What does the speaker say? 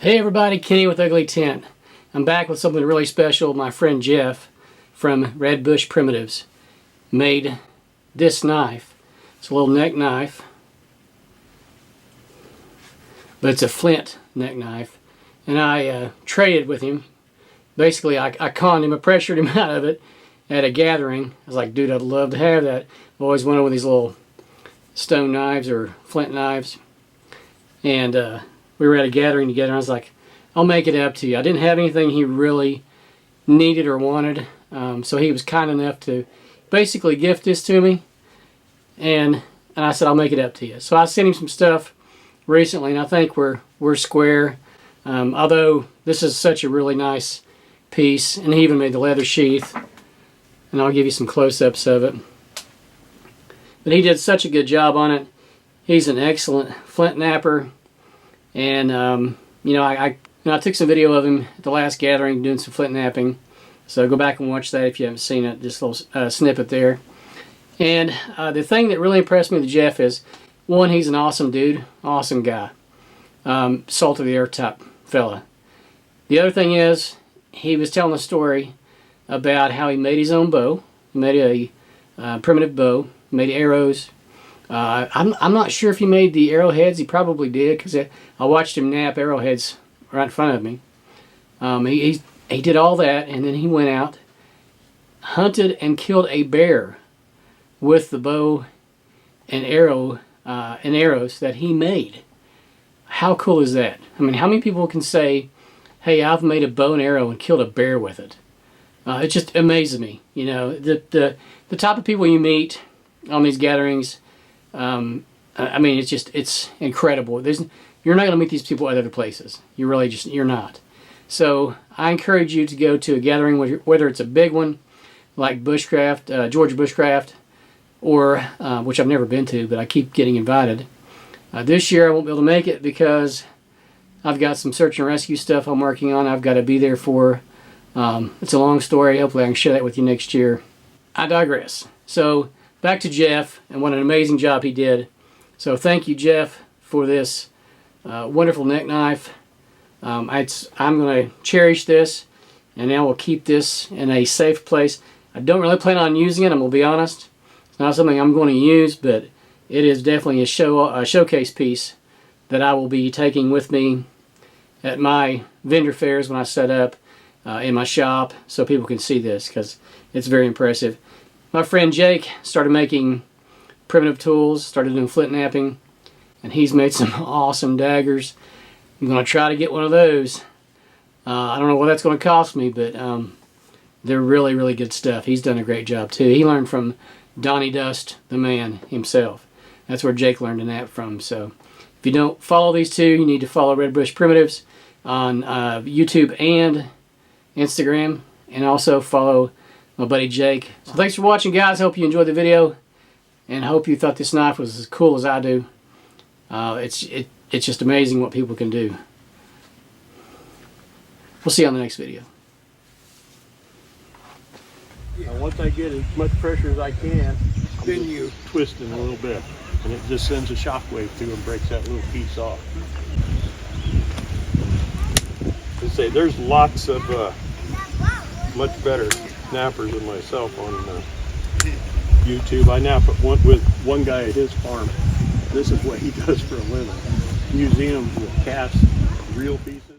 Hey everybody, Kenny with UglyTent. I'm back with something really special. My friend Jeff from Red Bush Primitives made this knife. It's a little neck knife, but it's a flint neck knife. And I traded with him. Basically, I conned him, I pressured him out of it at a gathering. I was like, dude, I'd love to have that. I've always wanted one of these little stone knives or flint knives. And we were at a gathering together, and I was like, I'll make it up to you. I didn't have anything he really needed or wanted, so he was kind enough to basically gift this to me, and I said, I'll make it up to you. So I sent him some stuff recently, and I think we're square, although this is such a really nice piece, and he even made the leather sheath, and I'll give you some close-ups of it. But he did such a good job on it. He's an excellent flint napper. And you know, I took some video of him at the last gathering doing some flint napping, so go back and watch that if you haven't seen it. Just a little snippet there. And the thing that really impressed me with Jeff is, one, he's an awesome dude, awesome guy, salt of the earth type fella. The other thing is, he was telling a story about how he made his own bow. He made a primitive bow, made arrows. I'm not sure if he made the arrowheads. He probably did, because I watched him nap arrowheads right in front of me. He did all that, and then he went out, hunted and killed a bear with the bow and arrows that he made. How cool is that? I mean, how many people can say, hey, I've made a bow and arrow and killed a bear with it? It just amazes me. You know, the type of people you meet on these gatherings. I mean, it's incredible. You're not going to meet these people at other places. You're not. So I encourage you to go to a gathering, whether it's a big one like Bushcraft, Georgia Bushcraft, or which I've never been to, but I keep getting invited. This year I won't be able to make it because I've got some search and rescue stuff I'm working on. I've got to be there for. It's a long story. Hopefully I can share that with you next year. I digress. So back to Jeff, and what an amazing job he did. So thank you, Jeff, for this wonderful neck knife. I'm going to cherish this, and now we'll keep this in a safe place. I don't really plan on using it, I'm going to be honest. It's not something I'm going to use, but it is definitely a showcase piece that I will be taking with me at my vendor fairs when I set up in my shop, so people can see this, because it's very impressive. My friend Jake started making primitive tools, started doing flint napping, and he's made some awesome daggers. I'm going to try to get one of those. I don't know what that's going to cost me, but they're really, really good stuff. He's done a great job too. He learned from Donnie Dust, the man himself. That's where Jake learned to nap from. So if you don't follow these two, you need to follow Red Bush Primitives on YouTube and Instagram, and also follow my buddy Jake. So thanks for watching, guys. Hope you enjoyed the video, and hope you thought this knife was as cool as I do. It's just amazing what people can do. We'll see you on the next video. Once I get as much pressure as I can, then you twist it a little bit, and it just sends a shock wave through and breaks that little piece off. I say there's lots of much better nappers than myself on YouTube. I nap with one guy at his farm. This is what he does for a living. Museums with cast real pieces.